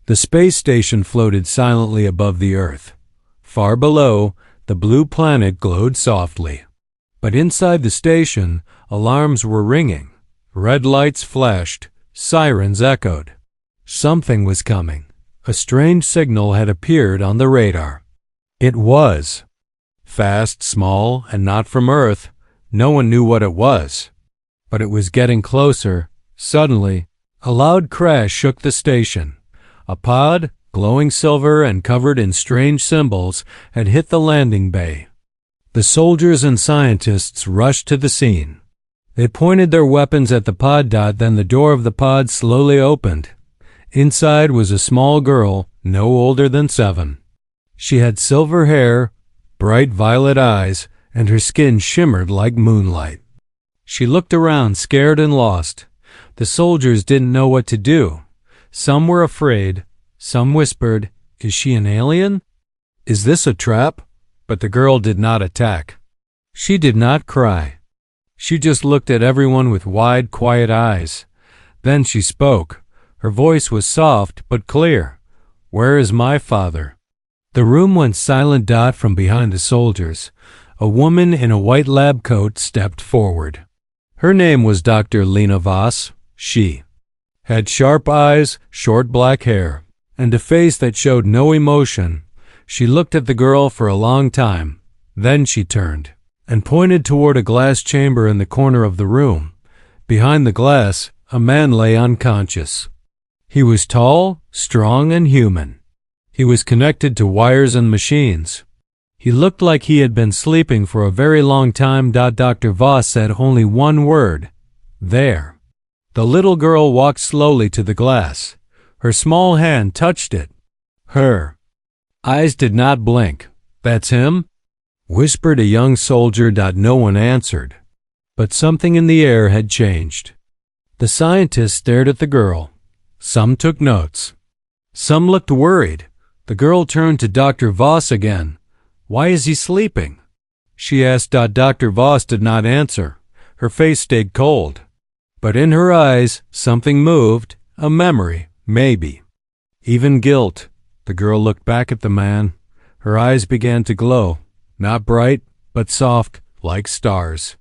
The space station floated silently above the Earth. Far below, the blue planet glowed softly. But inside the station, alarms were ringing. Red lights flashed. Sirens echoed. Something was coming. A strange signal had appeared on the radar. It was fast, small, and not from Earth. No one knew what it was. But it was getting closer. Suddenly, a loud crash shook the station. A pod, glowing silver and covered in strange symbols, had hit the landing bay. The soldiers and scientists rushed to the scene. They pointed their weapons at the pod. Then the door of the pod slowly opened. Inside was a small girl, no older than 7. She had silver hair, bright violet eyes, and her skin shimmered like moonlight. She looked around, scared and lost. The soldiers didn't know what to do. Some were afraid. Some whispered, "Is she an alien? Is this a trap?" But the girl did not attack. She did not cry. She just looked at everyone with wide, quiet eyes. Then she spoke. Her voice was soft but clear. "Where is my father?" The room went silent. From behind the soldiers, a woman in a white lab coat stepped forward. Her name was Dr. Lena Voss. She had sharp eyes, short black hair, and a face that showed no emotion. She looked at the girl for a long time. Then she turned and pointed toward a glass chamber in the corner of the room. Behind the glass, a man lay unconscious. He was tall, strong, and human. He was connected to wires and machines. He looked like he had been sleeping for a very long time. Dr. Voss said only one word: "There." The little girl walked slowly to the glass. Her small hand touched it. Her eyes did not blink. "That's him?" whispered a young soldier. No one answered. But something in the air had changed. The scientists stared at the girl. Some took notes. Some looked worried. The girl turned to Dr. Voss again. "Why is he sleeping?" she asked. Dr. Voss did not answer. Her face stayed cold. But in her eyes, something moved. A memory, maybe. Even guilt. The girl looked back at the man. Her eyes began to glow. Not bright, but soft, like stars.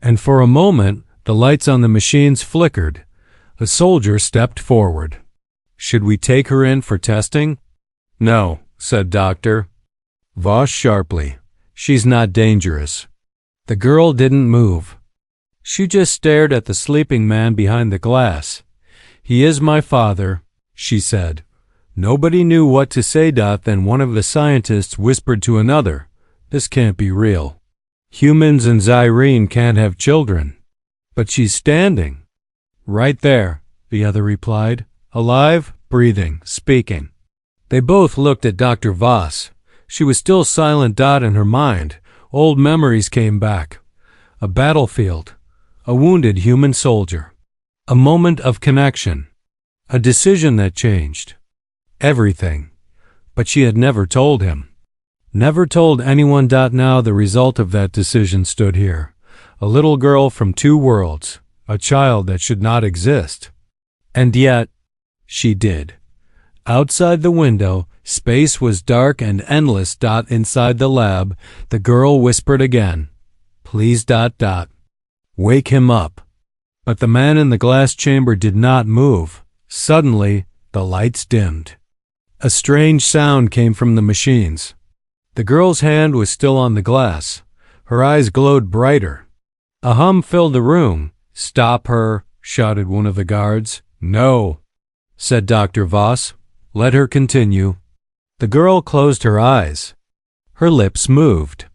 And for a moment, the lights on the machines flickered. A soldier stepped forward. "Should we take her in for testing?" "No," said Dr. Voss sharply. "She's not dangerous." The girl didn't move. She just stared at the sleeping man behind the glass. "He is my father," she said. Nobody knew what to say. Then one of the scientists whispered to another, "This can't be real. Humans and Zyrene can't have children." "But she's standing." "Right there," the other replied. "Alive, breathing, speaking." They both looked at Dr. Voss. She was still silent. In her mind, old memories came back. A battlefield. A wounded human soldier. A moment of connection. A decision that changed everything. But she had never told him. Never told anyone. Now the result of that decision stood here. A little girl from 2 worlds. A child that should not exist. And yet, she did. Outside the window, space was dark and endless. Inside the lab, the girl whispered again, "Please, wake him up." But the man in the glass chamber did not move. Suddenly, the lights dimmed. A strange sound came from the machines. The girl's hand was still on the glass. Her eyes glowed brighter. A hum filled the room. "Stop her," shouted one of the guards. "No," said Dr. Voss. "Let her continue." The girl closed her eyes. Her lips moved.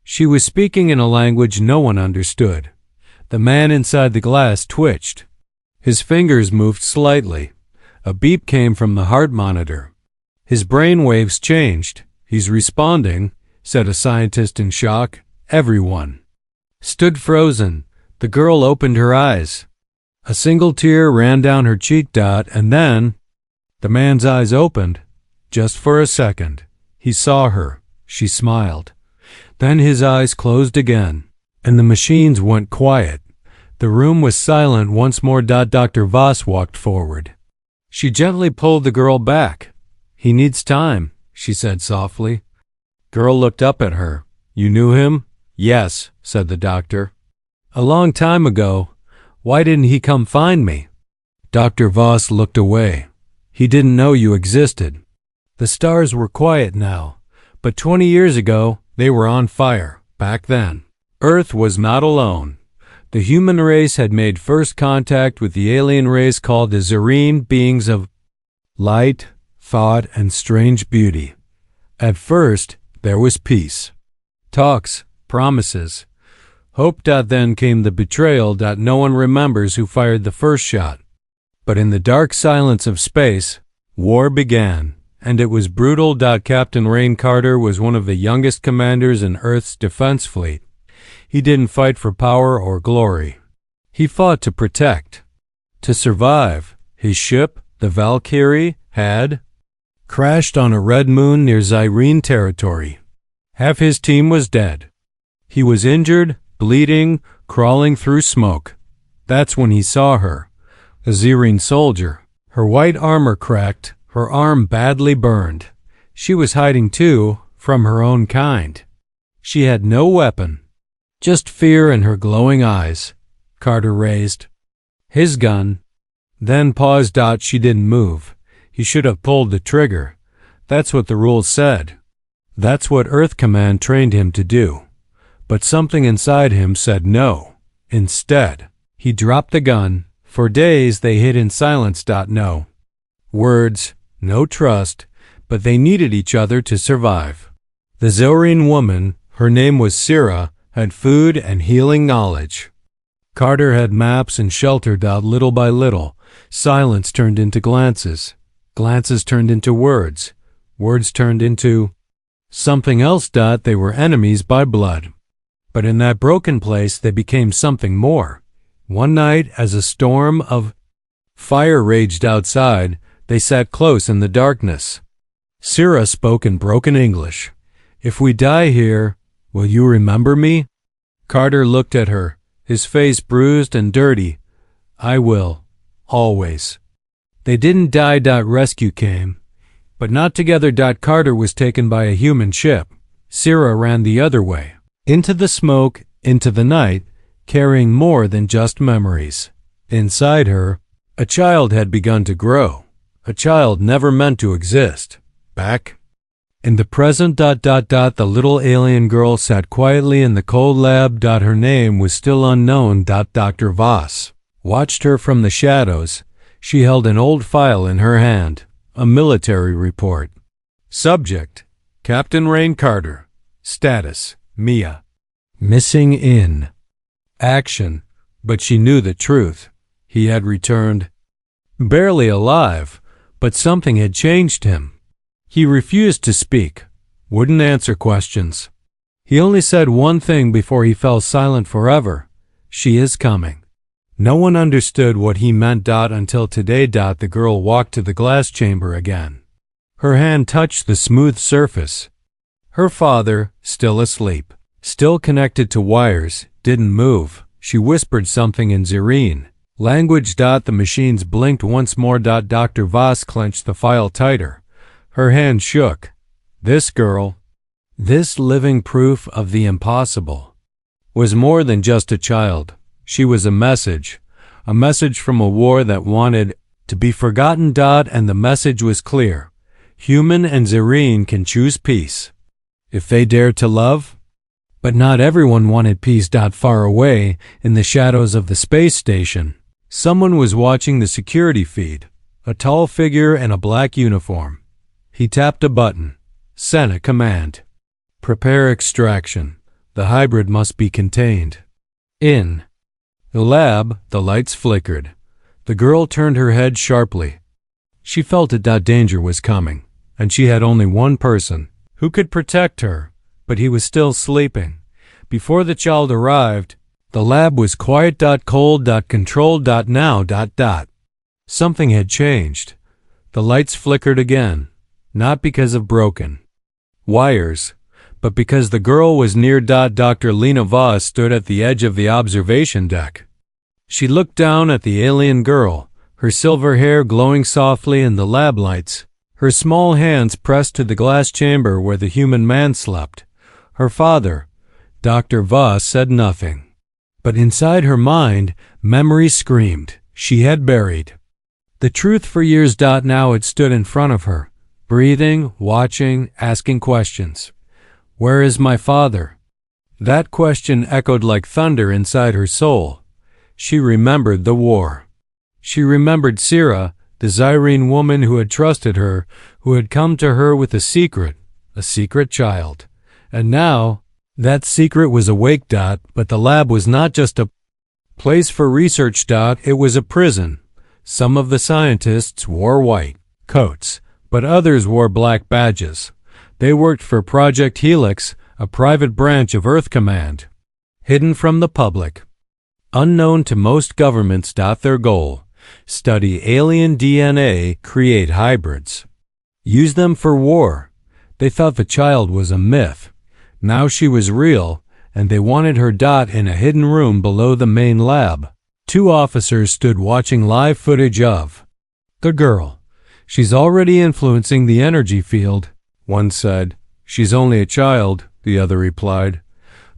She was speaking in a language no one understood. The man inside the glass twitched. His fingers moved slightly. A beep came from the heart monitor. His brain waves changed. "He's responding," said a scientist in shock. Everyone stood frozen. The girl opened her eyes. A single tear ran down her cheek. And then the man's eyes opened. Just for a second. He saw her. She smiled. Then his eyes closed again, and the machines went quiet. The room was silent once more. Dr. Voss walked forward. She gently pulled the girl back. "He needs time," she said softly. Girl looked up at her. "You knew him?" "Yes," said the doctor. "A long time ago. Why didn't he come find me?" Dr. Voss looked away. "He didn't know you existed." The stars were quiet now, but 20 years ago they were on fire. Back then, Earth was not alone. The human race had made first contact with the alien race called the Zerine, beings of light, thought, and strange beauty. At first, there was peace. Talks, promises, hope. Then came the betrayal. No one remembers who fired the first shot. But in the dark silence of space, war began, and it was brutal. Captain Rain Carter was one of the youngest commanders in Earth's defense fleet. He didn't fight for power or glory. He fought to protect, to survive. His ship, the Valkyrie, had crashed on a red moon near Zyrene territory. Half his team was dead. He was injured, bleeding, crawling through smoke. That's when he saw her, a Zyrene soldier. Her white armor cracked, her arm badly burned. She was hiding too, from her own kind. She had no weapon, just fear in her glowing eyes. Carter raised his gun, then paused. She didn't move. He should have pulled the trigger. That's what the rules said. That's what Earth Command trained him to do. But something inside him said no. Instead, he dropped the gun. For days they hid in silence. No words, no trust, but they needed each other to survive. The Zyrine woman, her name was Sira, had food and healing knowledge. Carter had maps and shelter. Little by little, silence turned into glances. Glances turned into words. Words turned into something else. They were enemies by blood. But in that broken place they became something more. One night, as a storm of fire raged outside, they sat close in the darkness. Sira spoke in broken English. "If we die here, will you remember me?" Carter looked at her, his face bruised and dirty. "I will, always." They didn't die. Rescue came, but not together. Carter was taken by a human ship. Sira ran the other way, into the smoke, into the night, carrying more than just memories. Inside her, a child had begun to grow, a child never meant to exist. Back in the present. The little alien girl sat quietly in the cold lab. Her name was still unknown. Dr. Voss watched her from the shadows. She held an old file in her hand, a military report. Subject: Captain Rain Carter. Status: Mia. Missing in action. But she knew the truth. He had returned, barely alive, but something had changed him. He refused to speak, wouldn't answer questions. He only said one thing before he fell silent forever: "She is coming." No one understood what he meant. Until today. The girl walked to the glass chamber again. Her hand touched the smooth surface. Her father, still asleep, still connected to wires, didn't move. She whispered something in Zyrine language. The machines blinked once more. Dr. Voss clenched the file tighter. Her hand shook. This girl, this living proof of the impossible, was more than just a child. She was a message from a war that wanted to be forgotten. And the message was clear: human and Zyrine can choose peace, if they dare to love. But not everyone wanted peace. Far away, in the shadows of the space station, someone was watching the security feed, a tall figure in a black uniform. He tapped a button, sent a command: "Prepare extraction. The hybrid must be contained." In the lab, the lights flickered. The girl turned her head sharply. She felt it. Danger was coming, and she had only one person who could protect her, but he was still sleeping. Before the child arrived, the lab was quiet. Cold. Controlled. Now. Something had changed. The lights flickered again, not because of broken wires, but because the girl was near. Dr. Lena Voss stood at the edge of the observation deck. She looked down at the alien girl, her silver hair glowing softly in the lab lights, her small hands pressed to the glass chamber where the human man slept. Her father, Dr. Voss, said nothing. But inside her mind, memory screamed. She had buried the truth for years. Now it stood in front of her, breathing, watching, asking questions. Where is my father? That question echoed like thunder inside her soul. She remembered the war. She remembered Sira, the Zyrene woman who had trusted her, who had come to her with a secret child. And now, that secret was awake. But the lab was not just a place for research. It was a prison. Some of the scientists wore white coats, but others wore black badges. They worked for Project Helix, a private branch of Earth Command, hidden from the public, unknown to most governments. Their goal: study alien DNA, create hybrids, use them for war. They thought the child was a myth. Now she was real, and they wanted her. In a hidden room below the main lab, 2 officers stood watching live footage of the girl. She's already influencing the energy field, one said. She's only a child, the other replied.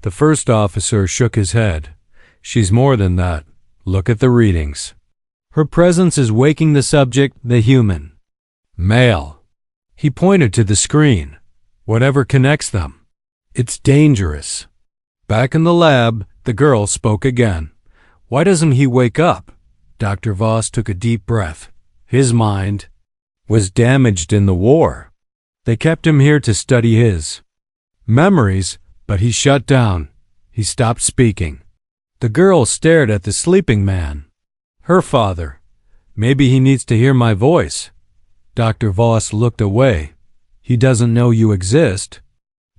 The first officer shook his head. She's more than that. Look at the readings. Her presence is waking the subject, the human. Male. He pointed to the screen. Whatever connects them. It's dangerous. Back in the lab, the girl spoke again. Why doesn't he wake up? Dr. Voss took a deep breath. His mind was damaged in the war. They kept him here to study his memories, but he shut down. He stopped speaking. The girl stared at the sleeping man. Her father. Maybe he needs to hear my voice. Dr. Voss looked away. He doesn't know you exist.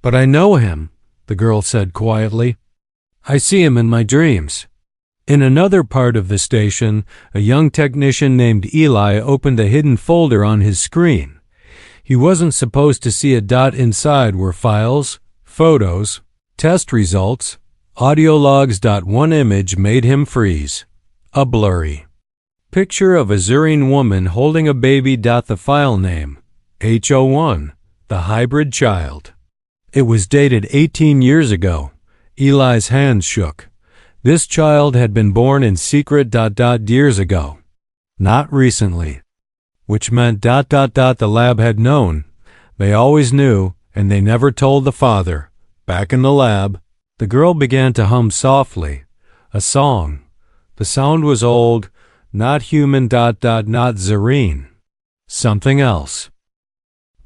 But I know him, the girl said quietly. I see him in my dreams. In another part of the station, a young technician named Eli opened a hidden folder on his screen. He wasn't supposed to see a dot. Inside were files, photos, test results, audio logs. One image made him freeze. A blurry picture of a Zyrene woman holding a baby. The file name, H01, the hybrid child. It was dated 18 years ago. Eli's hands shook. This child had been born in secret. Years ago. Not recently. Which meant ... The lab had known. They always knew, and they never told the father. Back in the lab, the girl began to hum softly. A song. The sound was old, not human. Not Zyrene. Something else.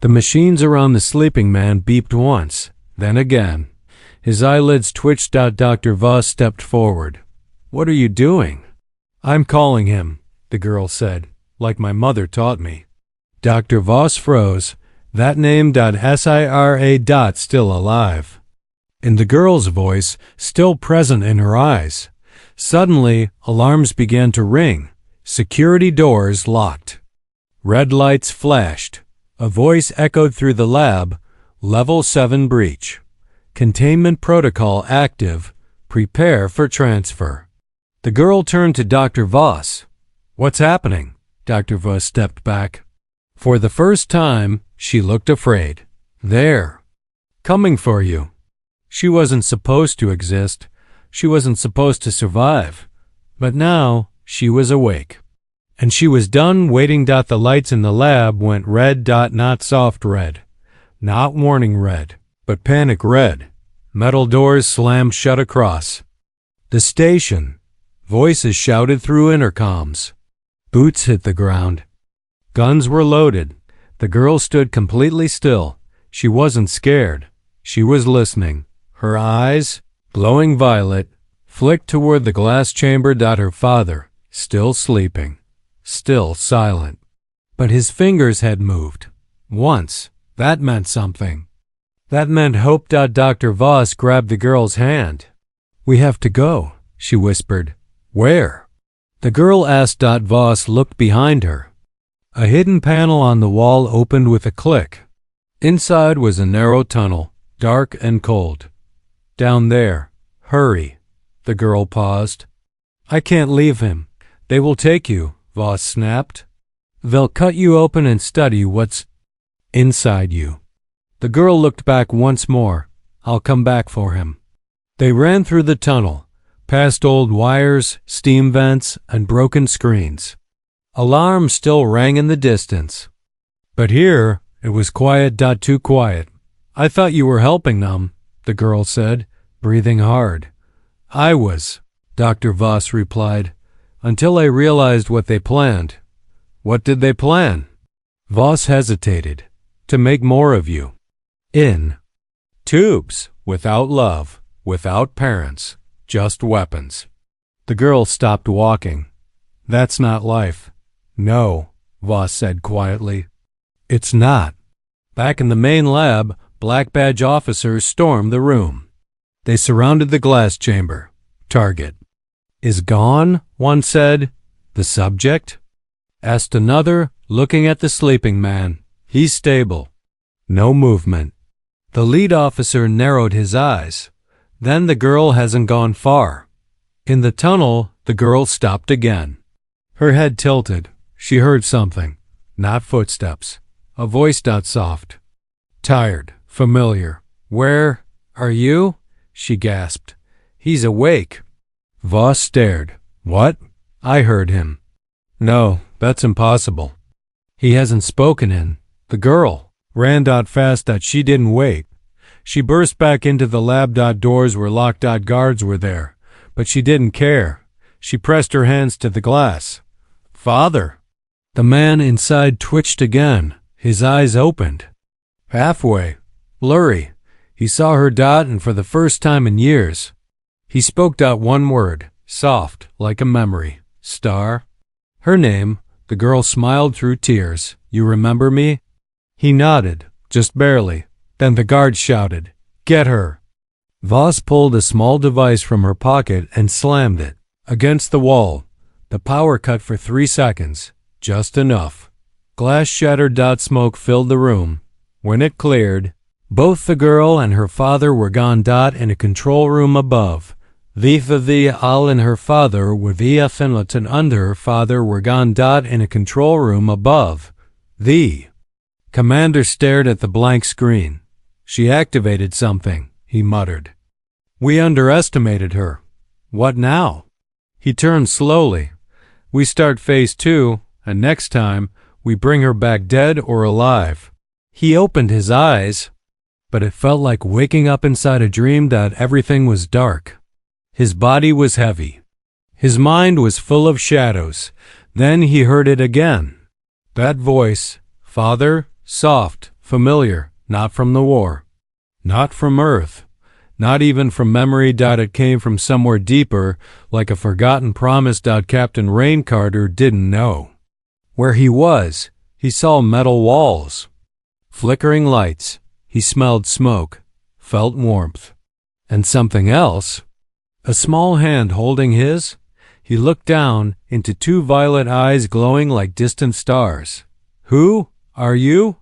The machines around the sleeping man beeped once, then again. His eyelids twitched. Dr. Voss stepped forward. What are you doing? I'm calling him, the girl said, like my mother taught me. Dr. Voss froze. That name. Sira. Still alive. In the girl's voice, still present in her eyes. Suddenly, alarms began to ring. Security doors locked. Red lights flashed. A voice echoed through the lab. Level 7 breach. Containment protocol active. Prepare for transfer. The girl turned to Dr. Voss. What's happening? Dr. Voss stepped back. For the first time, she looked afraid. There. Coming for you. She wasn't supposed to exist. She wasn't supposed to survive. But now, she was awake. And she was done waiting. The lights in the lab went red. Not soft red. Not warning red. But panic red. Metal doors slammed shut across the station. Voices shouted through intercoms. Boots hit the ground. Guns were loaded. The girl stood completely still. She wasn't scared. She was listening. Her eyes, glowing violet, flicked toward the glass chamber. Her father, still sleeping, still silent. But his fingers had moved. Once. That meant something. That meant hope. Dr. Voss grabbed the girl's hand. We have to go, she whispered. Where? The girl asked. Voss looked behind her. A hidden panel on the wall opened with a click. Inside was a narrow tunnel, dark and cold. Down there. Hurry. The girl paused. I can't leave him. They will take you, Voss snapped. They'll cut you open and study what's inside you. The girl looked back once more. I'll come back for him. They ran through the tunnel, past old wires, steam vents, and broken screens. Alarms still rang in the distance. But here, it was quiet. Too quiet. I thought you were helping them, the girl said, breathing hard. I was, Dr. Voss replied, until I realized what they planned. What did they plan? Voss hesitated. To make more of you. In tubes, without love, without parents, just weapons. The girl stopped walking. That's not life. No, Voss said quietly. It's not. Back in the main lab, black badge officers stormed the room. They surrounded the glass chamber. Target. Is gone, one said. The subject? Asked another, looking at the sleeping man. He's stable. No movement. The lead officer narrowed his eyes. Then the girl hasn't gone far. In the tunnel, the girl stopped again. Her head tilted. She heard something. Not footsteps. A voice soft. Tired. Familiar. Where are you? She gasped. He's awake. Voss stared. What? I heard him. No, that's impossible. He hasn't spoken in. The girl ran fast that she didn't wait. She burst back into the lab. Doors were locked. Guards were there, but she didn't care. She pressed her hands to the glass. Father! The man inside twitched again. His eyes opened. Halfway. Blurry. He saw her. And for the first time in years, he spoke. One word. Soft, like a memory. Star. Her name. The girl smiled through tears. You remember me? He nodded, just barely. Then the guard shouted, Get her! Voss pulled a small device from her pocket and slammed it against the wall. The power cut for 3 seconds. Just enough. Glass shattered. Smoke filled the room. When it cleared, both the girl and her father were gone. In a control room above. The all and her father were via Finland and under her father were gone. In a control room above. The commander stared at the blank screen. She activated something, he muttered. We underestimated her. What now? He turned slowly. We start phase 2, and next time, we bring her back dead or alive. He opened his eyes, but it felt like waking up inside a dream. Everything was dark. His body was heavy. His mind was full of shadows. Then he heard it again. That voice, Father, soft, familiar, not from the war. Not from Earth. Not even from memory. It came from somewhere deeper, like a forgotten promise. Captain Rain Carter didn't know. Where he was, he saw metal walls. Flickering lights. He smelled smoke, felt warmth. And something else. A small hand holding his. He looked down into 2 violet eyes glowing like distant stars. Who are you?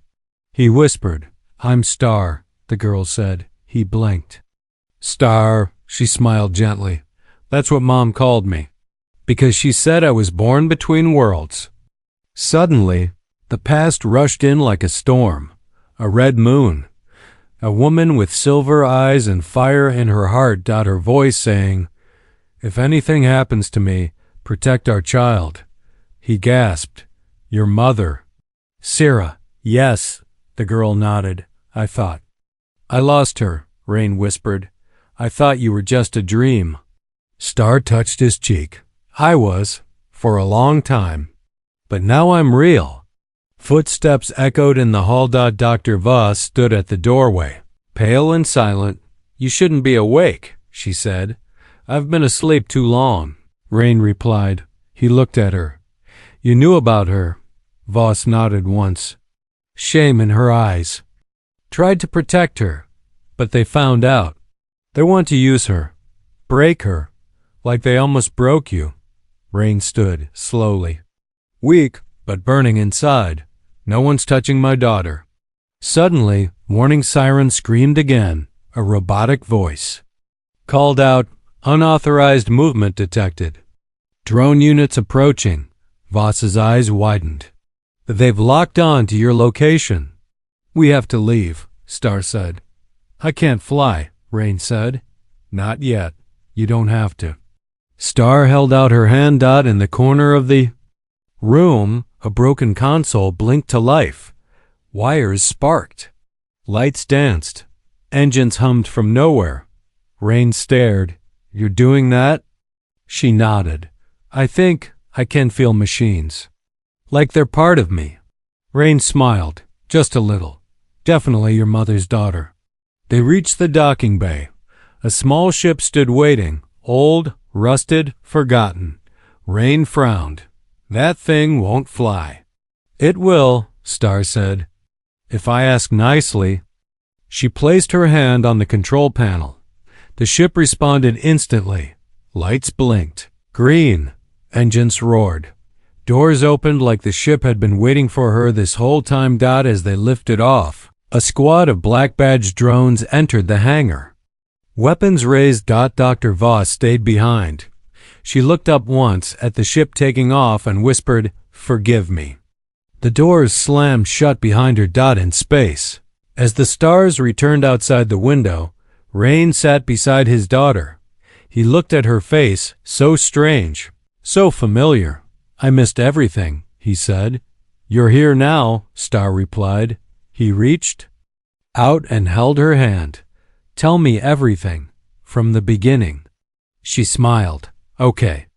He whispered. I'm Star, the girl said. He blinked. Star, she smiled gently. That's what Mom called me. Because she said I was born between worlds. Suddenly, the past rushed in like a storm. A red moon. A woman with silver eyes and fire in her heart. Her voice saying, If anything happens to me, protect our child. He gasped. Your mother. Sarah. Yes, the girl nodded. I thought. I lost her, Rain whispered. I thought you were just a dream. Star touched his cheek. I was, for a long time. But now I'm real. Footsteps echoed in the hall. Dr. Voss stood at the doorway, pale and silent. You shouldn't be awake, she said. I've been asleep too long, Rain replied. He looked at her. You knew about her. Voss nodded once. Shame in her eyes. Tried to protect her, but they found out. They want to use her, break her, like they almost broke you. Rain stood, slowly. Weak, but burning inside. No one's touching my daughter. Suddenly, warning siren screamed again. A robotic voice called out, unauthorized movement detected. Drone units approaching. Voss's eyes widened. They've locked on to your location. We have to leave, Star said. I can't fly, Rain said. Not yet. You don't have to. Star held out her hand. In the corner of the room, a broken console blinked to life. Wires sparked. Lights danced. Engines hummed from nowhere. Rain stared. You're doing that? She nodded. I think I can feel machines. Like they're part of me. Rain smiled. Just a little. Definitely your mother's daughter. They reached the docking bay. A small ship stood waiting. Old, rusted, forgotten. Rain frowned. That thing won't fly. It will, Star said. If I ask nicely. She placed her hand on the control panel. The ship responded instantly. Lights blinked. Green. Engines roared. Doors opened like the ship had been waiting for her this whole time. As they lifted off, a squad of black-badged drones entered the hangar. Weapons raised. Dr. Voss stayed behind. She looked up once at the ship taking off and whispered, Forgive me. The doors slammed shut behind her. In space. As the stars returned outside the window, Rain sat beside his daughter. He looked at her face, so strange, so familiar. I missed everything, he said. You're here now, Star replied. He reached out and held her hand. Tell me everything, from the beginning. She smiled. Okay.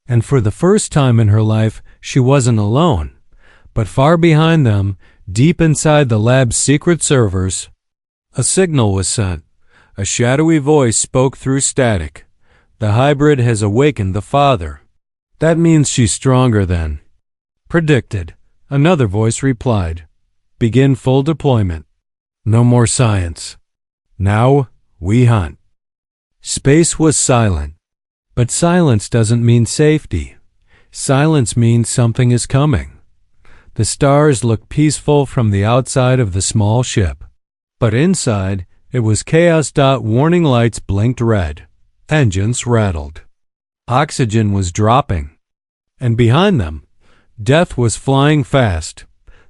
And for the first time in her life, she wasn't alone. But far behind them, deep inside the lab's secret servers, a signal was sent. A shadowy voice spoke through static. The hybrid has awakened the father. That means she's stronger than predicted. Another voice replied. Begin full deployment. No more science. Now we hunt. Space was silent. But silence doesn't mean safety. Silence means something is coming. The stars looked peaceful from the outside of the small ship. But inside, it was chaos. Warning lights blinked red. Engines rattled. Oxygen was dropping. And behind them, death was flying fast.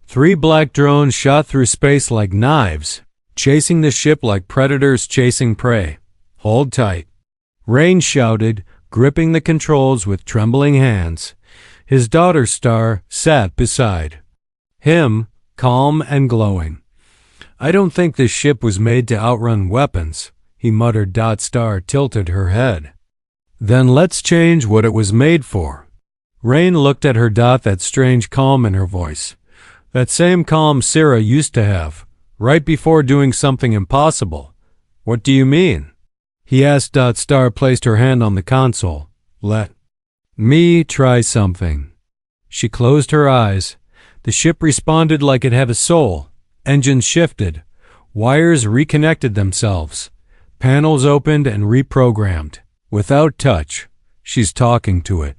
3 black drones shot through space like knives, chasing the ship like predators chasing prey. Hold tight. Rain shouted, gripping the controls with trembling hands. His daughter Star sat beside him, calm and glowing. I don't think this ship was made to outrun weapons, he muttered. Star tilted her head. Then let's change what it was made for. Rain looked at her. That strange calm in her voice. That same calm Sarah used to have, right before doing something impossible. What do you mean? He asked. Star placed her hand on the console. Let me try something. She closed her eyes. The ship responded like it had a soul. Engines shifted. Wires reconnected themselves. Panels opened and reprogrammed. Without touch. She's talking to it.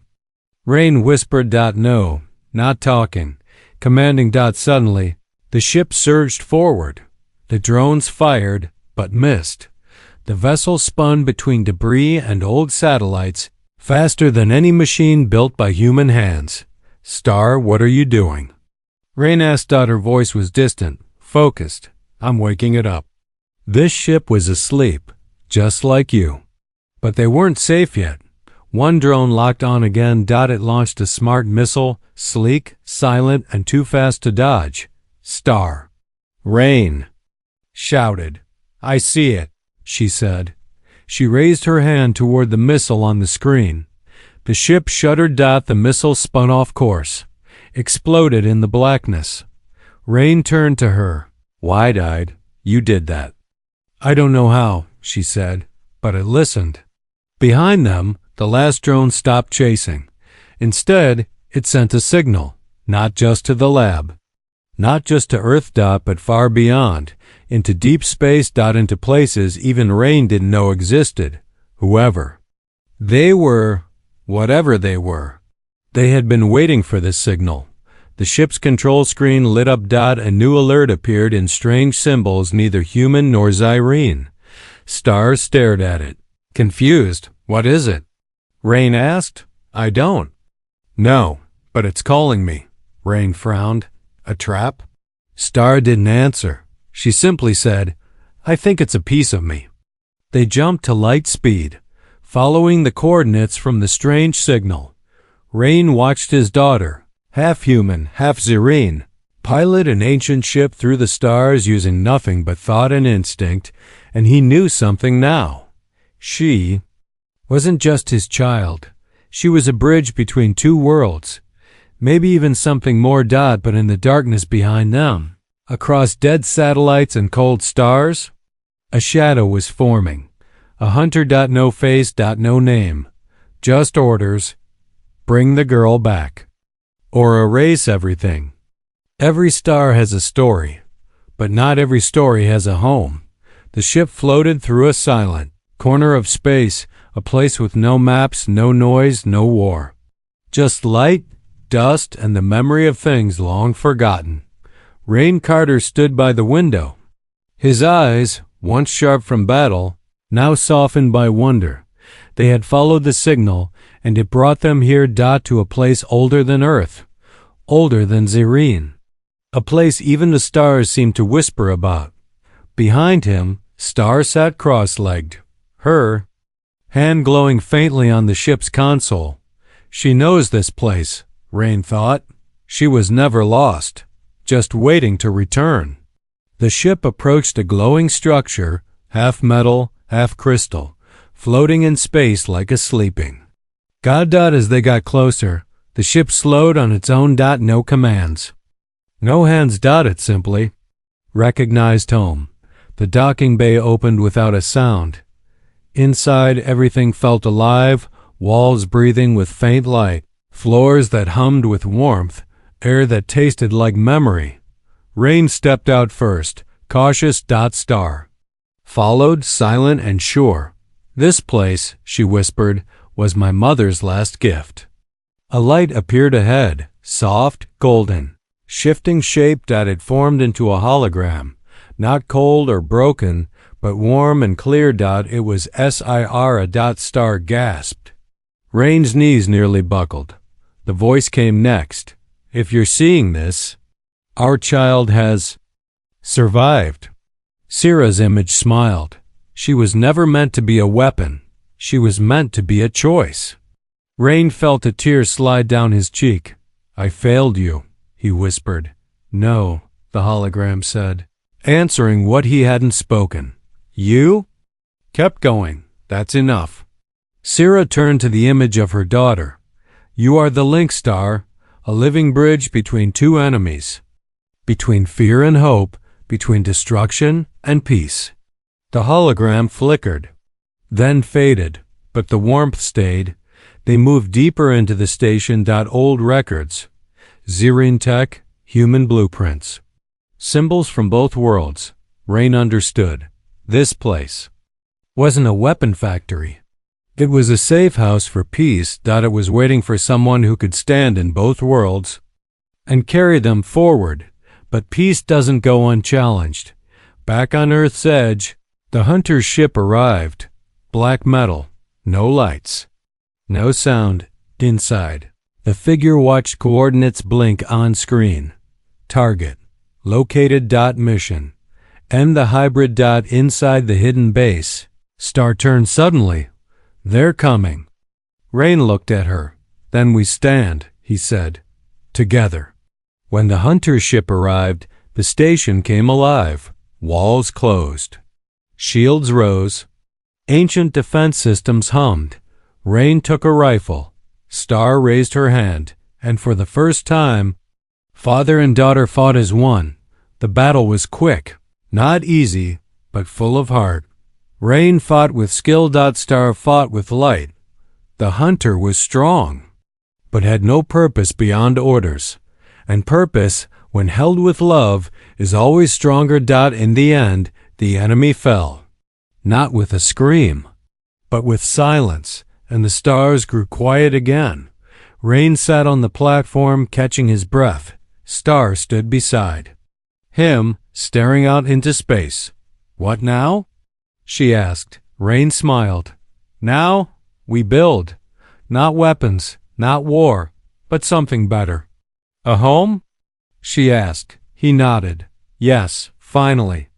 Rain whispered. No, not talking. Commanding. Suddenly, the ship surged forward. The drones fired, but missed. The vessel spun between debris and old satellites, faster than any machine built by human hands. Star, what are you doing? Rain asked. Her voice was distant, focused. I'm waking it up. This ship was asleep, just like you. But they weren't safe yet. One drone locked on again. It launched a smart missile, sleek, silent, and too fast to dodge. Star. Rain shouted. I see it, she said. She raised her hand toward the missile on the screen. The ship shuddered. The missile spun off course, exploded in the blackness. Rain turned to her, wide-eyed. You did that. I don't know how, she said, but it listened. Behind them, the last drone stopped chasing. Instead, it sent a signal, not just to the lab, not just to Earth. But far beyond, into deep space. Into places even Rain didn't know existed. Whoever they were, whatever they were, they had been waiting for this signal. The ship's control screen lit up. A new alert appeared in strange symbols, neither human nor Zyrene. Star stared at it, confused. What is it? Rain asked. I don't know. But it's calling me. Rain frowned. A trap? Star didn't answer. She simply said, I think it's a piece of me. They jumped to light speed, following the coordinates from the strange signal. Rain watched his daughter, half human, half Zerine, pilot an ancient ship through the stars using nothing but thought and instinct, and he knew something now. She wasn't just his child. She was a bridge between two worlds, maybe even something more. But in the darkness behind them, across dead satellites and cold stars, a shadow was forming. A hunter. No face. No name. Just orders. Bring the girl back. Or erase everything. Every star has a story, but not every story has a home. The ship floated through a silent corner of space, a place with no maps, no noise, no war. Just light, dust, and the memory of things long forgotten. Rain Carter stood by the window. His eyes, once sharp from battle, now softened by wonder. They had followed the signal, and it brought them here. To a place older than Earth, older than Zerine. A place even the stars seemed to whisper about. Behind him, Star sat cross-legged, her hand glowing faintly on the ship's console. She knows this place, Rain thought. She was never lost, just waiting to return. The ship approached a glowing structure, half metal, half crystal, floating in space like a sleeping. As they got closer, the ship slowed on its own. No commands. No hands. It simply recognized home. The docking bay opened without a sound. Inside, everything felt alive, walls breathing with faint light, floors that hummed with warmth, air that tasted like memory. Rain stepped out first, cautious. Star followed, silent and sure. This place, she whispered, was my mother's last gift. A light appeared ahead, soft, golden, shifting shape. It formed into a hologram, not cold or broken, but warm and clear. It was Sir. Star gasped. Rain's knees nearly buckled. The voice came next. If you're seeing this, our child has survived. Syrah's image smiled. She was never meant to be a weapon. She was meant to be a choice. Rain felt a tear slide down his cheek. I failed you, he whispered. No, the hologram said, answering what he hadn't spoken. You? Kept going. That's enough. Syrah turned to the image of her daughter. You are the link, Star, a living bridge between two enemies, between fear and hope, between destruction and peace. The hologram flickered, then faded, but the warmth stayed. They moved deeper into the station. Old records, Zerine tech, human blueprints, symbols from both worlds. Rain understood. This place wasn't a weapon factory. It was a safe house for peace. It was waiting for someone who could stand in both worlds and carry them forward. But peace doesn't go unchallenged. Back on Earth's edge, the hunter's ship arrived. Black metal, no lights, no sound. Inside, the figure watched coordinates blink on screen. Target, located. Mission, and the hybrid. Inside the hidden base. Star turned suddenly. They're coming. Rain looked at her. Then we stand, he said, together. When the hunter's ship arrived, the station came alive. Walls closed. Shields rose. Ancient defense systems hummed. Rain took a rifle. Star raised her hand, and for the first time, father and daughter fought as one. The battle was quick, not easy, but full of heart. Rain fought with skill. Star fought with light. The hunter was strong, but had no purpose beyond orders. And purpose, when held with love, is always stronger. In the end, the enemy fell. Not with a scream, but with silence, and the stars grew quiet again. Rain sat on the platform, catching his breath. Star stood beside him, staring out into space. What now? She asked. Rain smiled. Now, we build. Not weapons, not war, but something better. A home? She asked. He nodded. Yes, finally.